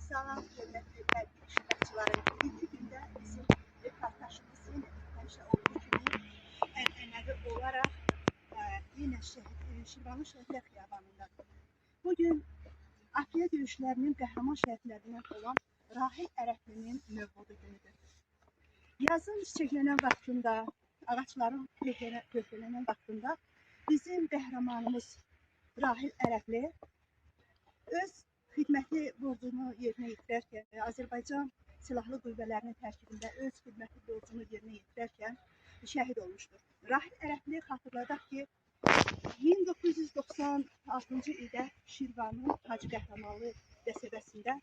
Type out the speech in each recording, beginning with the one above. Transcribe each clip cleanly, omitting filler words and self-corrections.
Salam, hörmətli hərbi iştirakçıları. Bugünkü gündə bizim reportajımızın həmişə olduğu kimi ənənəvi olaraq yenə Şirvanlı Şəhidlər Xiyabanındadır. Bugün Afya döyüşlərinin qəhrəman şəhidlərindən olan Rahil Ərəflinin mövludu günüdür. Yazın çiçəklənən vaxtında, ağaçların tökülənən vaxtında bizim qəhrəmanımız Rahil Ərəfli öz xidməti borcunu yerinə yetirərkən, Azərbaycan Silahlı Qüvvələrinin tərkibində öz xidməti borcunu yerinə yetirərkən şəhid olmuşdur. Rahil Ərəfli xatırladaq ki, 1996-cı ildə Şirvanın Hacı Qəhrəmanlı qəsəbəsində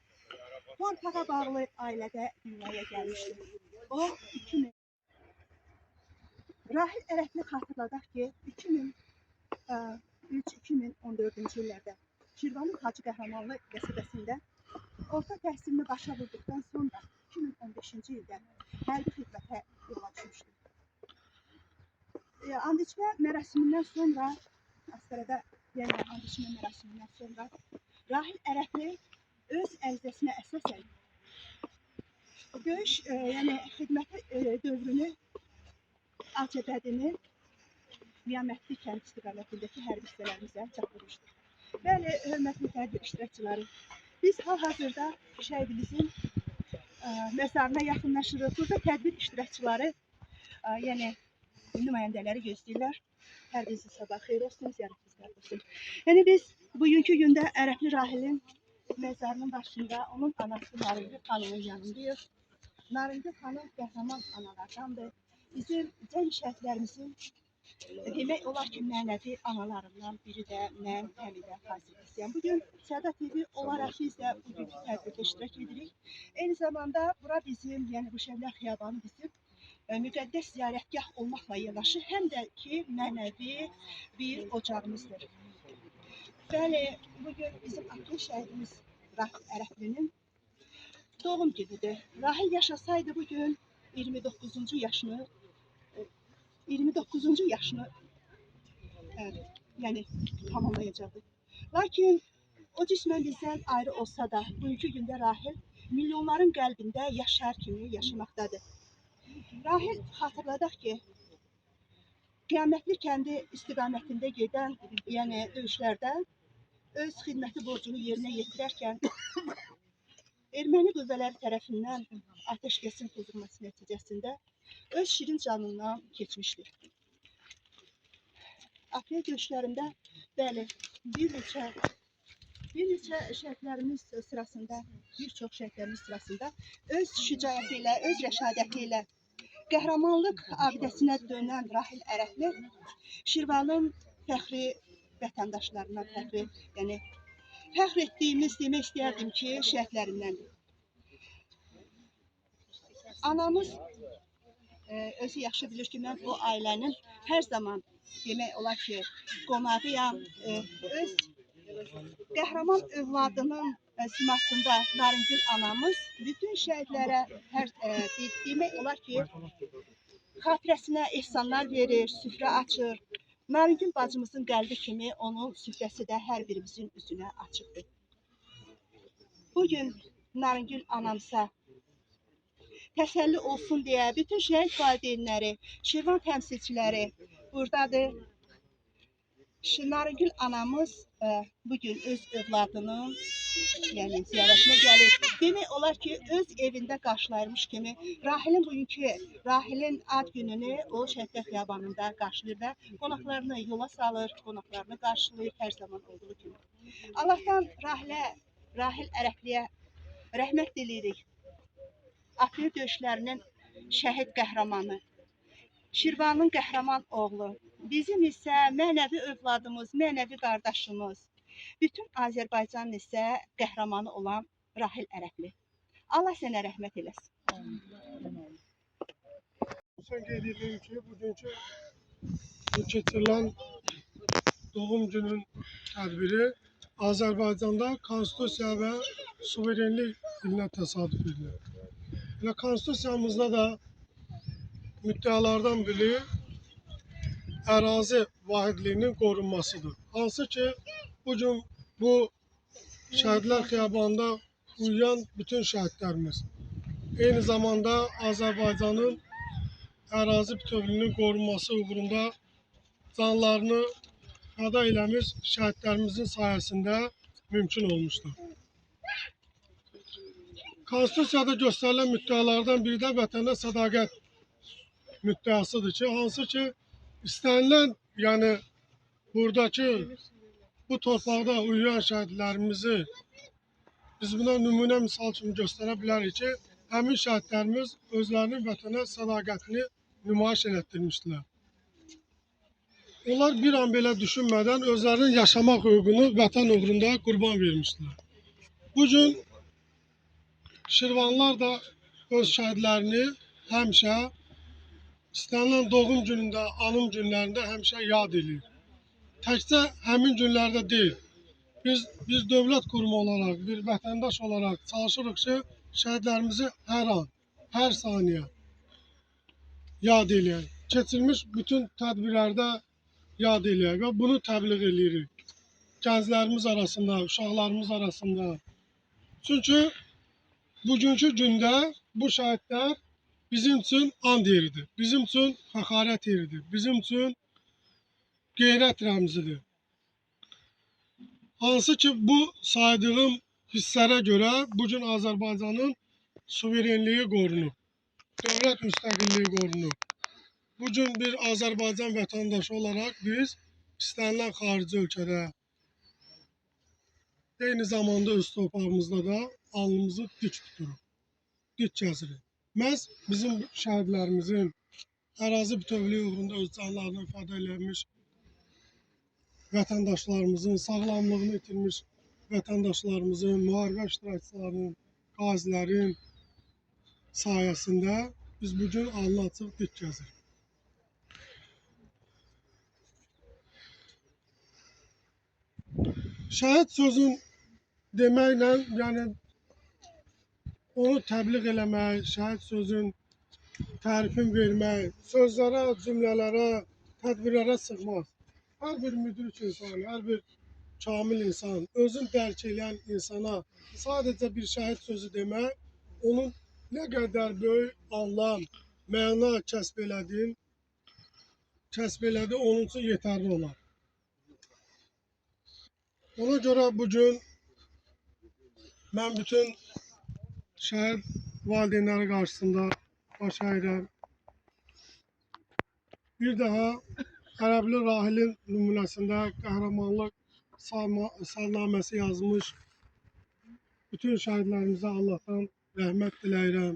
torpağa bağlı ailədə dünyaya gəlmişdir. O, Rahil Ərəfli xatırladaq ki, 2003-2014-cü illərdə Şirvanın Hacı Qəhrəmanlı qəsəbəsində orta təhsilini başa vurduqdan sonra 2015-ci ildə hərbi xidmətə yola düşmüşdür. And içmə mərasimindən sonra, Astarada yəni and içmə mərasimindən sonra Rahil Ərəfli öz ərizəsinə əsasən döyüş, yəni xidməti dövrünü Ağcabədini Qiyamətli kənd istiqamətindəki hərbi hissələrimizə çatdırmışdır. Bəli, hörmətli hərbi iştirakçıları, biz hal-hazırda şəhidimizin məzarına yaxınlaşırıq. Burada tədbir iştirakçıları, yəni nümayəndələri gözləyirlər. Hər birisi sabah xeyir olsun, ziyarətiniz olsun. Yəni biz bugünkü gündə Ərəfli Rahilin məzarının başında onun anası Narıncı xanımın yanındayıq. Narıncı xanım qəhrəman analardandır. Bizim cəng şəhidlərimizin demək olar ki, mənəvi analarından biri də mən Həmidə Xasiqliyəm. Bugün Səda TV olaraq biz də bugünkü tədbirdə iştirak edirik. Eyni zamanda bura bizim, yəni bu Şəhidlər Xiyabanı bizim müqəddəs ziyarətgah olmaqla yanaşı, həm də ki, mənəvi bir ocağımızdır. Bəli, bugün bizim akil şəhidimiz Rahil Ərəflinin doğum günüdür. Rahil yaşasaydı bugün 29-cu yaşını yəni tamamlayacaqdı. Lakin o cismən bizdən ayrı olsa da, bugünkü gündə Rahil milyonların qəlbində yaşar kimi yaşamaqdadır. Rahil xatırladaq ki, Qiyamətli kəndi istiqamətində gedən, yəni döyüşlərdə öz xidməti borcunu yerinə yetirərkən erməni qüvvələri tərəfindən atəşkəsin pozulması nəticəsində öz şirin canından keçmişdir. Afya döyüşlərində, bəli, bir neçə şəhidlərimiz sırasında, bir çox şəhidlərimiz sırasında öz şücaəti ilə, öz rəşadəti ilə qəhrəmanlıq abidəsinə dönən Rahil Ərəfli Şirvanın fəxri vətəndaşlarından fəxri, yəni fəxr etdiyimiz demək istəyərdim ki, şəhidlərimdəndir. Anamız özü yaxşı bilir ki, mən bu ailənin hər zaman demək olar ki, qonağıyam. Öz qəhrəman övladının simasında Narıncıl anamız bütün şəhidlərə demək olar ki, xatirəsinə ehsanlar verir, süfrə açır. Narıncıl bacımızın qəlbi kimi onun süfrəsi də hər birimizin üzünə açıqdır. Bugün Narıncıl anamıza təsəlli olsun deyə bütün şəhid valideynləri, Şirvan təmsilçiləri buradadır. Narıncıl anamız bugün öz övladının ziyarətinə gəlir. Demək olar ki, öz evində qarşılayırmış kimi Rahilin ad gününü o Şəhidlər Xiyabanında qarşılayır və qonaqlarını yola salır, qonaqlarını qarşılayır hər zaman olduğu kimi. Allahdan Rahil Ərəfliyə rəhmət diləyirik. Afya döyüşlərinin şəhid qəhrəmanı, Şirvanın qəhrəman oğlu, bizim isə mənəvi övladımız, mənəvi qardaşımız, bütün Azərbaycanın isə qəhrəmanı olan Rahil Ərəfli. Allah sənə rəhmət eləsin. Son qeyd edeyim ki, bugünkü keçirilən doğum günün tədbiri Azərbaycanda konstitusiya və suverenlik ilinə təsadüf edilir. Və konstitusiyamızda da müddəalardan biri ərazi vahidliyinin qorunmasıdır. Hansı ki, bugün bu Şəhidlər Xiyabanında uyuyan bütün şəhidlərimiz, eyni zamanda Azərbaycanın ərazi bütövlüyünün qorunması uğrunda canlarını fəda eləmiş şəhidlərimizin sayəsində mümkün olmuşdur. Konstitusiyada göstərilən müddəalardan biri də vətənə sədaqət müddəasıdır ki, hansı ki, istənilən, yəni buradakı bu torpaqda uyuyan şəhidlərimizi biz buna nümunə misal kimi göstərə bilərik ki, həmin şəhidlərimiz özlərinin vətənə sədaqətini nümayiş etdirmişdilər. Onlar bir an belə düşünmədən özlərinin yaşamaq hüququnu vətən uğrunda qurban vermişdilər. Bugün Şirvanlılar da öz şəhidlərini həmişə istənilən doğum günündə, anım günlərində həmişə yad edir. Təkcə həmin günlərdə deyil. Biz dövlət qurumu olaraq, bir vətəndaş olaraq çalışırıq ki, şəhidlərimizi hər an, hər saniyə yad eləyək. Keçirilmiş bütün tədbirlərdə yad eləyək və bunu təbliğ edirik. Gənclərimiz arasında, uşaqlarımız arasında. Çünki bugünkü gündə bu şəhidlər bizim üçün and yeridir, bizim üçün fəxarət yeridir, bizim üçün qeyrət rəmzidir. Hansı ki, bu saydığım hisslərə görə bugün Azərbaycanın suverenliyi qorunub, dövlət müstəqilliyi qorunub. Bugün bir Azərbaycan vətəndaşı olaraq biz istənilən xarici ölkədə, eyni zamanda öz torpağımızda da alnımızı dik tuturuq, dik gəzirik. Məhz bizim şəhidlərimizin ərazi bütövlüyü uğrunda öz canlarını fəda eləmiş vətəndaşlarımızın, sağlamlığını itirmiş vətəndaşlarımızın, müharibə iştirakçılarının, qazilərin sayəsində biz bugün alnı açıq dik gəzirik. Şəhid sözün deməklə, yəni onu təbliğ eləmək, şəhid sözün tərifini vermək, sözlərə, cümlələrə, tədbirlərə sığmaz. Hər bir müdrik insan, hər bir kamil insan, özün dərk edən insana sadəcə bir şəhid sözü demək, onun nə qədər böyük anlam, məna kəsb elədi, onun üçün yetərli olar. Ona görə bugün mən bütün şəhid valideynləri qarşısında baş əyirəm. Bir daha Ərəbli rahilin nümunəsində qəhrəmanlıq salnaməsi yazmış bütün şəhidlərimizə Allahdan rəhmət diləyirəm.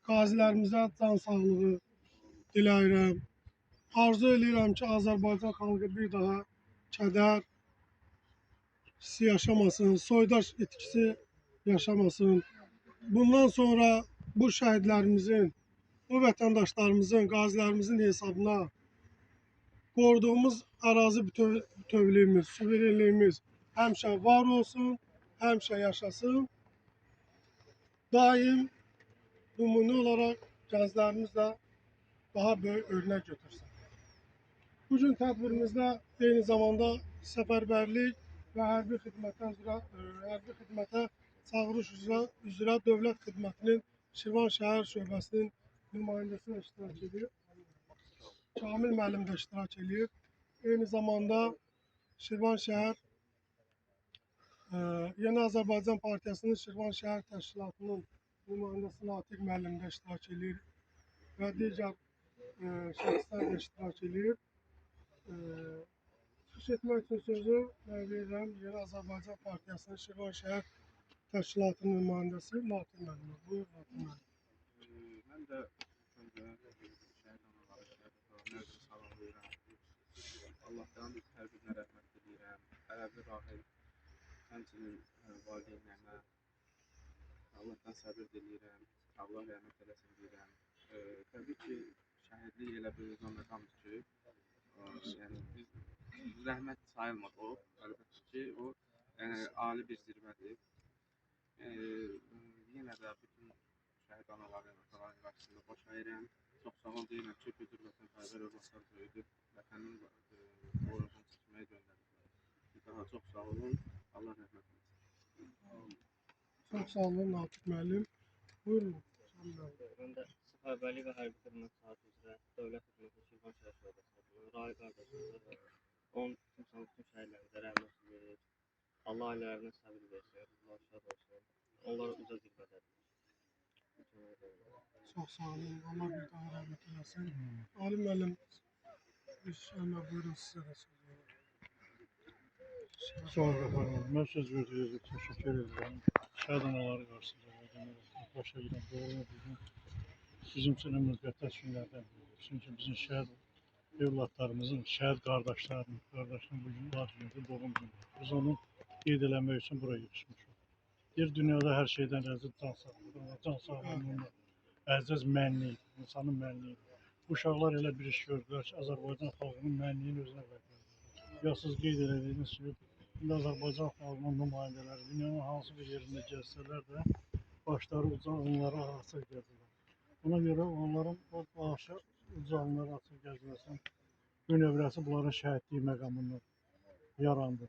Qazilərimizə can sağlığı diləyirəm. Arzu edirəm ki, Azərbaycan xalqı bir daha kədər hissi yaşamasın, soydaş itkisi yaşamasın. Bundan sonra bu şəhidlərimizin, bu vətəndaşlarımızın, qazilərimizin hesabına qoruduğumuz ərazi bütövlüyümüz, suverenliyimiz həmişə var olsun, həmişə yaşasın. Daim nümunə olaraq gənclərimiz də daha böyük örnək götürsün. Bugün tədbirimizdə eyni zamanda səfərbərlik və hərbi xidmətə çağırış üzrə Dövlət Xidmətinin Şirvan şəhər şöbəsinin nümayəndəsi iştirak edir. Kamil müəllim də iştirak edir. Eyni zamanda Şirvan şəhər Yeni Azərbaycan Partiyasının Şirvan şəhər təşkilatının nümayəndəsi Natiq müəllim də iştirak edir və digər şəxslər də iştirak edir. Çıxış etmək üçün sözü verirəm Yeni Azərbaycan Partiyasının Şirvan şəhər təşkilatının nümayəndəsi Natiq müəllimə. Buyur Natiq müəllim. Mən də şəhid anaları, şəhid atalarını salamlayıram. Allahdan hər birinə rəhmət diləyirəm. Ərəbli rahil, həmçinin valideynlərimə Allahdan səbir diləyirəm. Allah rəhmət eləsin deyirəm. Təbii ki, şəhidlik elə bir məqamdır ki, yəni biz rəhmət sayılmaz o, əlbəttə ki, o ali bir zirvədir. Yenə də bütün şəhid anaların, ataların qarşısında baş əyirəm. Çox sağ ol deyirəm ki, bütün vətənpərvər övladlar böyüdür, vətənin borcunu çəkməyə göndərir. Daha çox sağ olun, Allah rəhmət eləsin. Çok sağ olun Natiq müəllim. Buyurun. Cəmil bəy. Mən də Səfərbərlik və Hərbi Xidmət Saatı üzrə Dövlət Xidməti Şirvan şəhər şöbəsində Rail qardaşımıza və onun bütün şəhərlərimizə rəhmət diləyir. Allah ailələrine səbir versin, Allah şad olsun. Onları uca zirvədədir. Çok sağ olun. Allah bir daha rahmet eylesin. Ali müəllim, inşallah buyurun size de söz verin. Sağ olun efendim. Ben söz verdiğiniz için teşekkür ederim. Şəhid anaları qarşısında başa girən doğru bizim üçün müqəddəs günlərdən biridir. Çünki bizim şəhid evlatlarımızın, şəhid qardaşlarının bugün ad günüdür, doğum günüdür. Biz onu qeyd eləmək üçün buraya yığışmışıq. Bir dünyada hər şeydən əziz can sağlığı, amma can sağlığının əziz mənliyi, insanın mənliyi. Bu uşaqlar elə bir iş gördülər ki, Azərbaycan xalqının mənliyini özünə bırakırlar. Ya siz qeyd elədiyiniz kimi, indi Azərbaycan xalqının nümayəndələri dünyanın hansı bir yerində gəzsələr də başları uca, onları açıq gəzirlər. Buna görə onların o başı uca, onları açıq gəzirləsin. Ünövrəsi bunların şəhidliyi məqamından yarandı.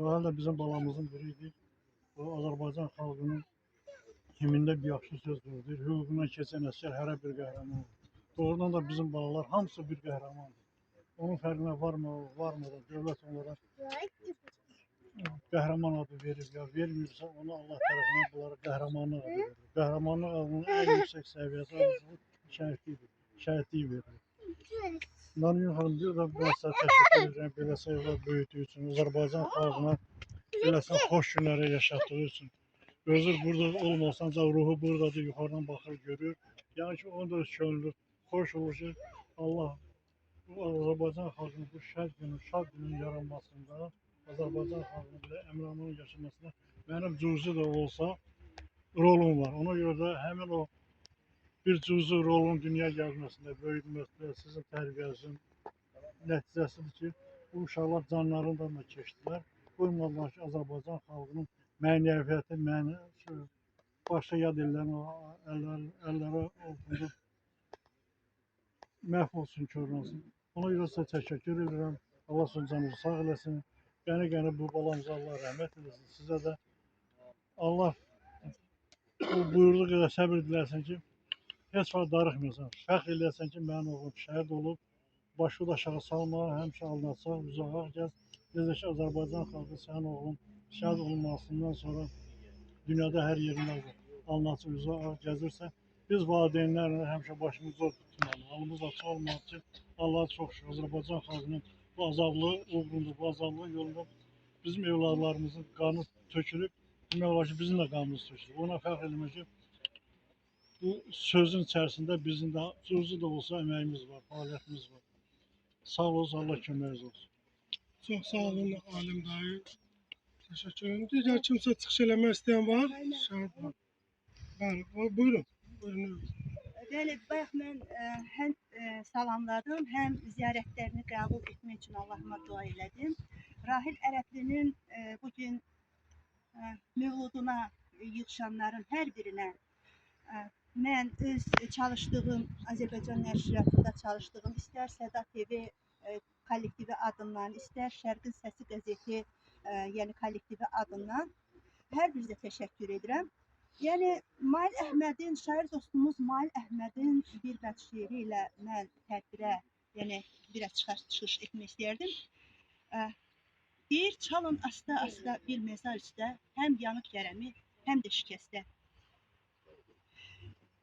Rahil də bizim balamızın biriydi. O Azərbaycan xalqının himində bir yaxşı söz verdi. Hüququna keçən əsgər hərə bir qəhrəman. Doğrudan da bizim balalar hamısı bir qəhrəmandır. Onun fərqinə varmadan dövlət onlara qəhrəman adı verir ya vermirsə, ona Allah tərəfindən bunlara qəhrəmanlıq adı verir. Qəhrəmanlıq adının ən yüksək səviyyəsi şəhidlik verilir. Nariman xanım, bir də mən sizə təşəkkür edirəm belə sayılar böyütdüyü üçün, Azərbaycan xalqına beləsən xoş günləri yaşatdığı üçün. Özür burada olmasan da ruhu buradadır, yuxarıdan baxır, görür. Yəni ki, onun da öz könlü xoş olur ki, Allah bu Azərbaycan xalqının bu şad günün yaranmasında, Azərbaycan xalqının belə əmranlığın yaşamasında mənim cüzi də olsa rolum var. Ona görə də həmin o bir cüzi rolun dünya gəlməsində, böyütməsində sizin tərbiyənizin nəticəsidir ki, bu uşaqlar canlarından da keçdilər. Qoymadılar ki, Azərbaycan xalqının mənəviyyatı, başqa yad əllərə altında məhv olsun, körləsin. Ona görə sizə təşəkkür edirəm. Allah sizin canınızı sağ eləsin. Qəni bu balamıza Allah rəhmət eləsin. Sizə də Allah buyurduğu qədər səbir diləsin ki, heç vaxt darıxmıyorsan. Fəxr eləyəsən ki, mənim oğlum şəhid olub. Başı da aşağı salma, həmişə alınacaq, uzağa gəz. Necə ki, Azərbaycan xalqı sənin oğlun şəhid olunmasından sonra dünyada hər yerində alınacaq, uzağa gəzirsə, biz valideynlərlə həmişə başımız zor tutmalı. Halımız açıq olmalı ki, Allah'a çox şükür Azərbaycan xalqının bu azadlığı uğrunda, bu azadlığı yolunda bizim evladlarımızın qanı tökülüb, demək olar ki, bizim də qanımız tökülüb. Ona fəxr eləmək ki, bu sözün içərisində bizim də cüzi də olsa əməyimiz var, fəaliyyətimiz var. Sağ olun, Allah köməyiniz olsun. Çok sağ olun Alim dayı. Teşekkür ederim. Diğer kimse çıkış eləmək istəyən var? Şahid var. Bəli, buyurun. Buyurun. Bəli, bayaq mən həm salamladım, həm ziyarətlərini qəbul etmək üçün Allahıma dua elədim. Rahil Ərəblinin bugün mövluduna yığışanların hər birinə mən öz çalışdığım, Azərbaycan nəşriyyatında çalışdığım, istər Səda TV kollektivi adından, istər Şərqin Səsi qəzeti, yəni kollektivi adından hər birinizə təşəkkür edirəm. Yəni Mail Əhmədin, şair dostumuz Mail Əhmədin bir bəd şeiri ilə mən tədbirə, yəni biraz çıxış etmək istəyərdim. Deyir, çalın asta-asta bir mezar üstə, həm yanıb yərəmi, həm də şikəstə.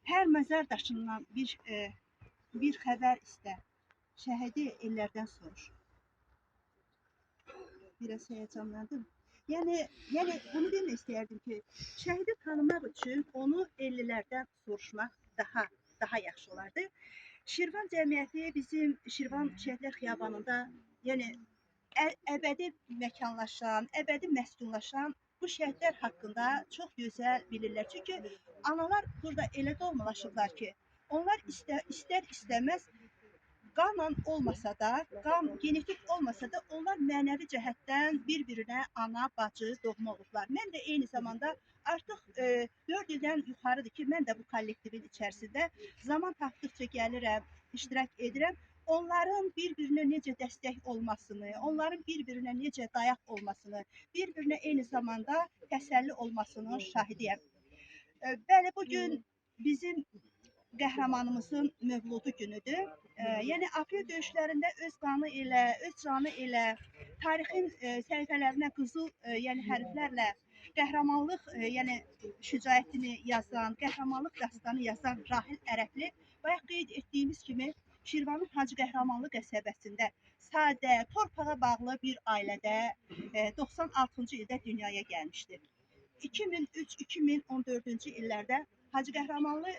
Hər məzar daşından bir xəbər istə, şəhidi ellərdən soruş. Biraz həyəcanlandım. Yəni bunu demək istəyərdim ki, şəhidi tanımaq üçün onu 50'lərdən soruşmaq daha yaxşı olardı. Şirvan cəmiyyəti bizim Şirvan Şəhidlər Xiyabanında, yəni əbədi məkanlaşan, əbədi məskunlaşan bu şəhidlər haqqında çox gözəl bilirlər. Çünki analar burada elə doğmalaşıblar ki, onlar istər-istəməz qanla olmasa da, genetik olmasa da onlar mənəvi cəhətdən bir-birinə ana, bacı, doğma olublar. Mən də eyni zamanda artıq 4 ildən yuxarıdır ki, mən də bu kollektivin içərisində zaman tapdıqca gəlirəm, iştirak edirəm. Onların bir-birinə necə dəstək olmasını, onların bir-birinə necə dayaq olmasını, bir-birinə eyni zamanda təsəlli olmasının şahidiyəm. Bəli, bu gün bizim qəhrəmanımızın mövludu günüdür. Yəni aprel döyüşlərində öz qanı ilə, öz canı ilə tarixin səhifələrinə qızıl yəni hərflərlə qəhrəmanlıq yəni şücaətini yazan, qəhrəmanlıq dastanı yazan Rahil Ərəbli bayaq qeyd etdiyimiz kimi Şirvanın Hacı Qəhrəmanlı qəsəbəsində sadə, torpağa bağlı bir ailədə 96-cı ildə dünyaya gəlmişdir. 2003-2014-cü illərdə Hacı Qəhrəmanlı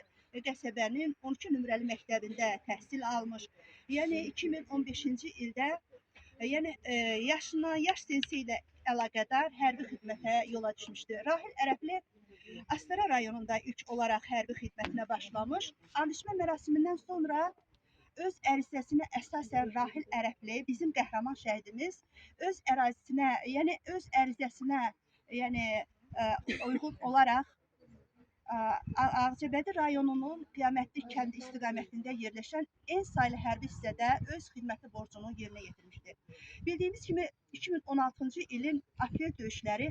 qəsəbənin 12 nömrəli məktəbində təhsil almış. Yəni 2015-ci ildə yəni yaş sensi ilə əlaqədar hərbi xidmətə yola düşmüşdü. Rahil Ərəbli Astara rayonunda ilk olaraq hərbi xidmətinə başlamış. And içmə mərasimindən sonra öz ərizəsinə əsasən Rahil Ərəbli, bizim qəhrəman şəhidimiz öz ərazisinə, yəni öz ərizəsinə, yəni uyğun olaraq Ağcabədi rayonunun Qiyamətli kəndi istiqamətində yerləşən en saylı hərbi hissədə öz xidməti borcunu yerinə yetirmişdir. Bildiyimiz kimi 2016-cı ilin aprel döyüşləri,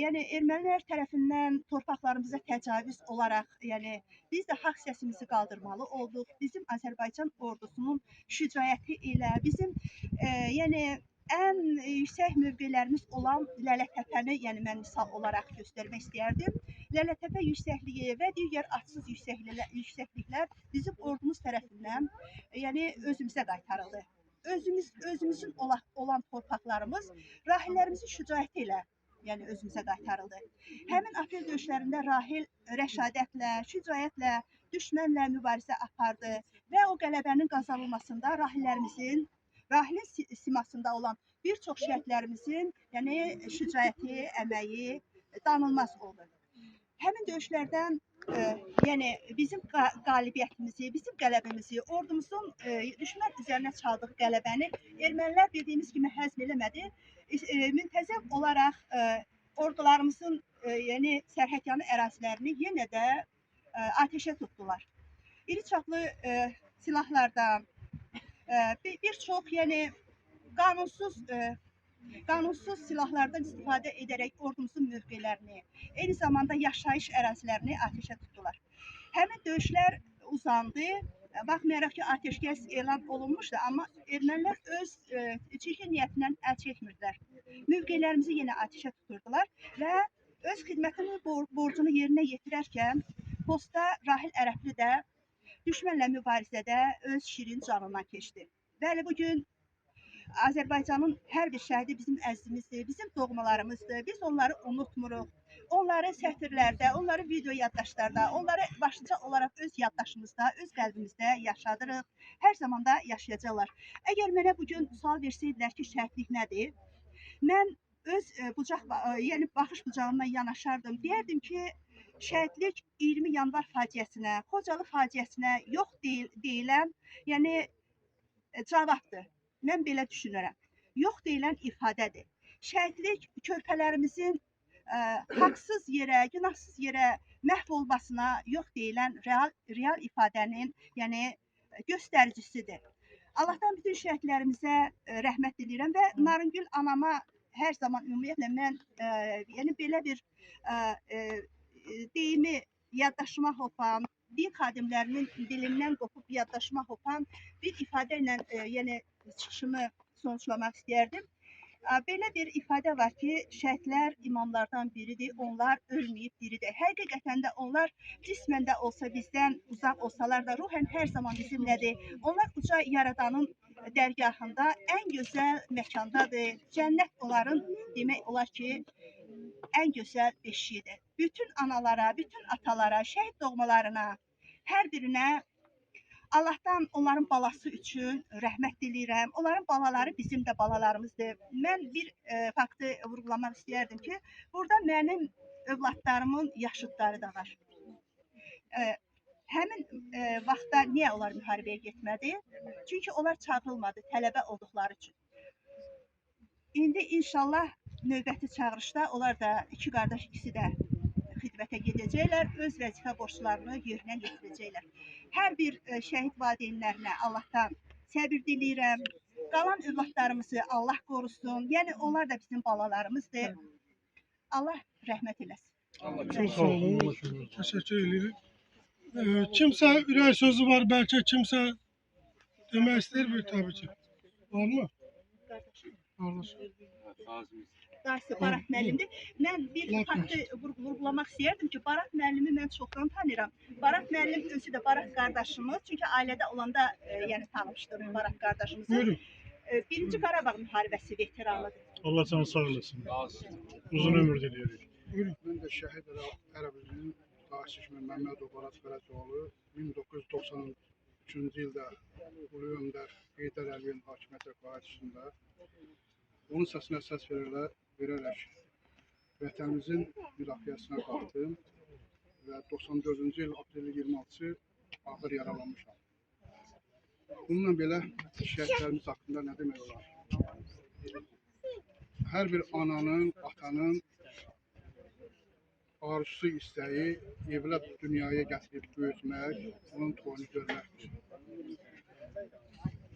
yəni ermənilər tərəfindən torpaqlarımıza təcavüz olaraq, yəni biz də haqq səsimizi qaldırmalı olduq. Bizim Azərbaycan ordusunun şücaəti ilə, bizim yəni ən yüksək mövqelərimiz olan Lələtəpəni, yəni mən misal olaraq göstərmək istəyərdim. Lələtəpə yüksəkliyi və digər adsız yüksəkliklər bizim ordumuz tərəfindən yəni özümüzə qaytarıldı. Özümüzün olan torpaqlarımız rahillərimizin şücaəti ilə yəni özümüzə qaytarıldı. Həmin aprel döyüşlərində Rahil rəşadətlə, şücaətlə, düşmənlə mübarizə apardı və o qələbənin qazanılmasında rahilin simasında olan bir çox şəhidlərimizin yəni şücaəti, əməyi danılmaz oldu. Həmin döyüşlərdən yəni bizim qalibiyyətimizi, bizim qələbəmizi, ordumuzun düşmən üzərinə çaldığı qələbəni ermənilər bildiyimiz kimi həzm eləmədi. Müntəzəm olaraq ordularımızın yəni sərhədyanı ərazilərini yenə də atəşə tutdular. İri çaplı silahlardan bir çox yəni qanunsuz silahlardan istifadə edərək ordumuzun mövqelərini, eyni zamanda yaşayış ərazilərini atəşə tutdular. Həmin döyüşlər uzandı. Baxmayaraq ki, atəşkəs elan olunmuşdu, amma ermənilər öz çirkin niyyətindən əl çəkmirdilər. Mövqelərimizi yenə atəşə tuturdular və öz xidmətinin borcunu yerinə yetirərkən postda Rahil Ərəbli də düşmənlə mübarizədə öz şirin canından keçdi. Bəli, bugün Azərbaycanın hər bir şəhidi bizim əzizimizdir, bizim doğmalarımızdır. Biz onları unutmuruq. Onları sətirlərdə, onları video yaddaşlarda, onları başlıca olaraq öz yaddaşımızda, öz qəlbimizdə yaşadırıq. Hər zaman da yaşayacaqlar. Əgər mənə bugün sual versəydilər ki, şəhidlik nədir? Mən öz yəni baxış bucağımla yanaşardım. Deyərdim ki, şəhidlik 20 yanvar faciəsinə, Xocalı faciəsinə yox deyilən, yəni cavabdır. Mən belə düşünürəm. Yox deyilən ifadədir. Şəhidlik körpələrimizin haqsız yerə, günahsız yerə məhv olmasına yox deyilən real ifadənin yəni göstəricisidir. Allahdan bütün şəhidlərimizə rəhmət diləyirəm və Narıngül anama hər zaman ümumiyyətlə mən yəni belə bir deyimi yaddaşıma hopan, din xadimlərinin dilindən qopub yaddaşıma hopan bir ifadə ilə yəni çıxışımı sonuçlamaq istəyərdim. Belə bir ifadə var ki, şəhidlər imamlardan biridir, onlar ölməyib diridir. Həqiqətən də onlar cismən də olsa bizdən uzaq olsalar da ruhən hər zaman bizimlədir. Onlar uca yaradanın dərgahında ən gözəl məkandadır. Cənnət onların demək olar ki, ən gözəl beşiyidir. Bütün analara, bütün atalara, şəhid doğmalarına, hər birinə Allahdan onların balası üçün rəhmət diləyirəm. Onların balaları bizim də balalarımızdır. Mən bir faktı vurğulamaq istəyərdim ki, burada mənim övladlarımın yaşıdları da var. Həmin vaxtda niyə onlar müharibəyə getmədi? Çünki onlar çağırılmadı tələbə olduqları üçün. İndi inşallah növbəti çağırışda onlar da iki qardaş ikisi də xidmətə gedəcəklər, öz vəzifə borclarını yerinə yetirəcəklər. Hər bir şəhid valideynlərinə Allahdan səbir diləyirəm. Qalan övladlarımızı Allah qorusun. Yəni onlar da bizim balalarımızdır. Allah rəhmət eləsin. Çok sağ olun. Teşekkür ederim. Kimse ürək sözü var, belki kimse demək istəyir bir tabii ki. Var mı? Kardeş. Qarşı Barat müəllimdir. Mən bir faktı vurğulamaq istəyirdim ki, Barat müəllimi mən çoxdan tanıyıram. Barat müəllim özü də Barat qardaşımız. Çünki ailədə olanda yəni tanımışdır Barat qardaşımızı. Buyurun. Birinci Qarabağ müharibəsi veteranıdır. Allah sana sağ olasın. Uzun ömür diliyoruz. Buyurun. Ben de Şehit Ərəblinin Daşişmi Məmmədov Barat Fərətoğlu 1993-cü ildə Ulu Öndər Heydər Əliyevin hakimiyyətə qarşısında onun səsinə səs verərək vətənimizin müdafiəsinə qalxdım və 94-cü il aprel 26-cı ağır yaralanmışam. Bununla belə şəhidlərimiz haqqında nə demək olar? Hər bir ananın, atanın arzusu, istəyi evlad dünyaya gətirib böyütmək, onun toyunu görməkdir.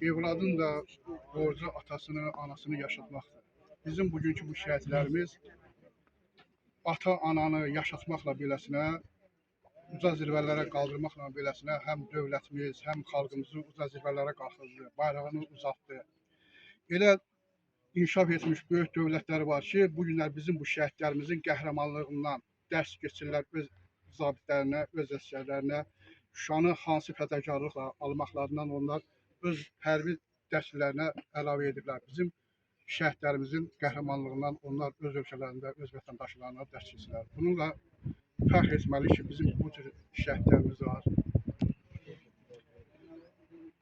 Evladın da borcu atasını, anasını yaşatmaqdır. Bizim bugünkü bu şəhidlərimiz ata, ananı yaşatmaqla beləsinə, uca zirvələrə qaldırmaqla beləsinə həm dövlətimiz, həm xalqımızı uca zirvələrə qalxırdı, bayrağını uzatdı. Elə inkişaf etmiş böyük dövlətlər var ki, bu günlər bizim bu şəhidlərimizin qəhrəmanlığından dərs keçirlər öz zabitlərinə, öz əsgərlərinə, Şuşanı hansı fədakarlıqla almaqlarından onlar öz hərbi dərslərinə əlavə edirlər. Bizim şəhidlərimizin qəhrəmanlığından onlar öz ölkələrində, öz vətəndaşlarına dərs keçirlər. Bununla fəxr etməliyik ki, bizim bu tür şəhidlərimiz var.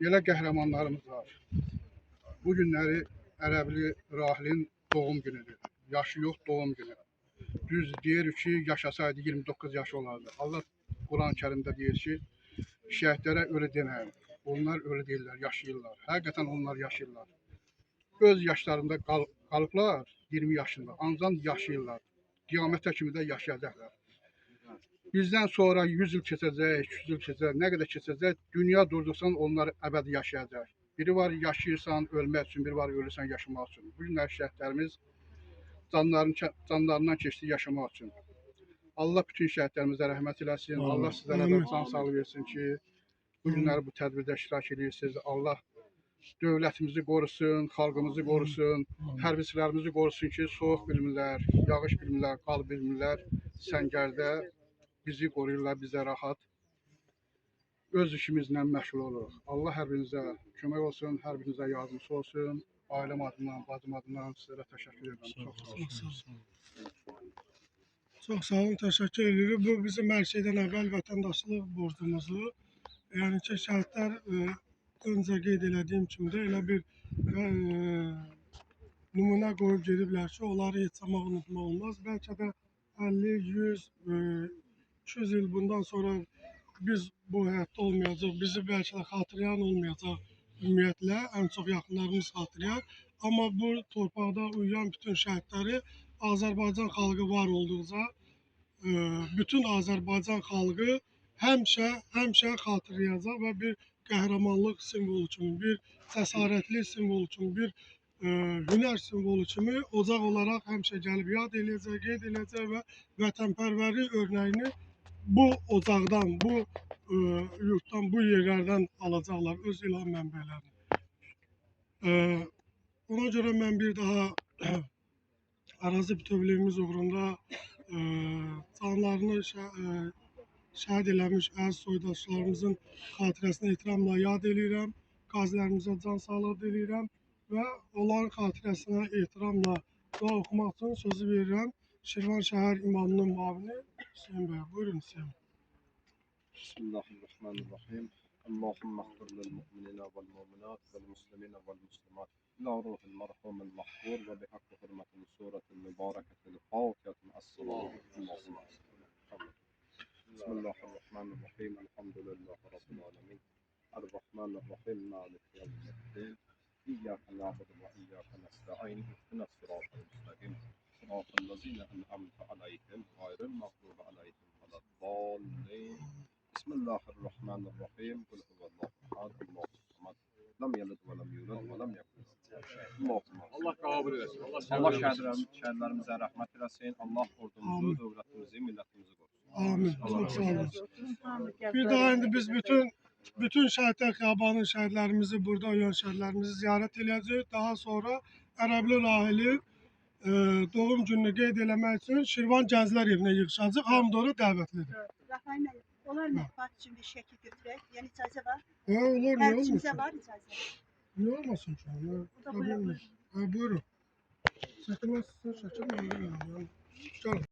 Belə qəhrəmanlarımız var. Bu günləri Ərəbli Rahilin doğum günüdür. Yaşı yox, doğum günü. Düz deyir ki, yaşasaydı 29 yaşı olardı. Allah Quran-Kərimdə deyir ki, şəhidlərə ölü deməyin. Onlar ölü deyirlər, yaşayırlar. Həqiqətən onlar yaşayırlar. Öz yaşlarında qalıblar, 20 yaşında, ancaq yaşayırlar. Qiyamətə kimi də yaşayacaqlar. Bizdən sonra 100 il keçəcək, 200 il keçəcək, nə qədər keçəcək, dünya durdursan onlar əbədi yaşayacaq. Biri var yaşayırsan ölmək üçün, biri var ölürsən yaşamaq üçün. Bu günlər şəhidlərimiz canlarından keçdi yaşamaq üçün. Allah bütün şəhidlərimizə rəhmət eləsin. Allah sizlərə də can sağlığı versin ki, bu günləri bu tədbirdə iştirak edirsiniz. Allah dövlətimizi qorusun, xalqımızı qorusun, hərbiçilərimizi qorusun ki, soyuq bilmirlər, yağış bilmirlər, qal bilmirlər. Səngərdə bizi qoruyurlar, bizə rahat. Öz işimizlə məşğul oluruq. Allah hər birinizə kömək olsun, hər birinizə yardımcı olsun. Ailəm adından, bacım adından sizlərə təşəkkür edirəm. Çox sağ olun. Çok sağ olun, teşekkür ederim. Bu bizim her şeyden evvel vatandaşlık borcumuzu. Yani ki şəhidlər öncə qeyd elədiyim kimi də elə bir nümunə qoyub gediblər ki, onları heç zaman unutmaq olmaz. Bəlkə də 50, 100, 200 il bundan sonra biz bu həyatda olmayacaq, bizi bəlkə də xatırlayan olmayacaq ümumiyyətlə, ən çox yaxınlarımız xatırlayar. Amma bu torpaqda uyuyan bütün şəhidləri Azərbaycan xalqı var olduqca bütün Azərbaycan xalqı həmişə xatırlayacaq və bir qəhrəmanlıq simvolu kimi, bir cəsarətli simvolu kimi, bir hünər simvolu kimi ocaq olaraq həmişə gəlib yad eləyəcək, qeyd eləyəcək və vətənpərvərlik örnəyini bu ocaqdan, bu yurtdan, bu yerlərdən alacaqlar öz ilham mənbələrini. Ona görə mən bir daha ərazi bütövlüyümüz uğrunda canlarını şəhid eləmiş əziz soydaşlarımızın xatirəsinə ehtiramla yad edirəm. Qazilərimizə can sağlığı diləyirəm və onların xatirəsinə ehtiramla dua oxumaq üçün sözü verirəm. Şirvan şəhər imamının müavini Hüseyin bəy. Buyurun Hüseyin. Bismillahirrahmanirrahim. Allahümme ighfir lil mu'minina vel mu'minat vel muslimina vel muslimat. İlâ ruhil merhumil mahfur ve bihakkı hürmetin suretin mübareketin fâtihatin as-salâhu. Bismillahirrahmanirrahim. Elhamdülillahi rabbil âlemin. Er-Rahmanir-Rahim. Mâlik yevmiddin. İyyâke na'budu ve iyyâke nesta'in. İhdinas sıratal müstakîm. Sıratal lezîne en'amte aleyhim gayril mağdûbi aleyhim veleddâllîn. Bismillahirrahmanirrahim. Kul huvallahu ahad. Allahu samad. Lam yelid ve lem yulad ve lem yekun Allah qəbul etsin. Allah şəhidlərimizə rəhmət eləsin. Allah ordumuzu, Amin. dövlətimizi, millətimizi qorusun. Amin. Allah Çok sağ razı olun. Bir daha indi biz bütün Şəhidlər Xiyabanı şəhidlərimizi burada olan şəhidlərimizi ziyaret edeceğiz. Daha sonra Ərəbli Rahili doğum gününü qeyd eləmək üçün Şirvan Gənclər evinə yığışacaq. Hamı da ora dəvətlidir. Rafael müəllim, olar mətbuat üçün bir şəkil götürək? Yəni icazə var? Ha, olur, ne Hər olmasın? kimsə var icazə. Ne olmasın ki? Ya, Burada buyurun. Ha, buyurun. Çəkilmezsə şəkil mi? Gel.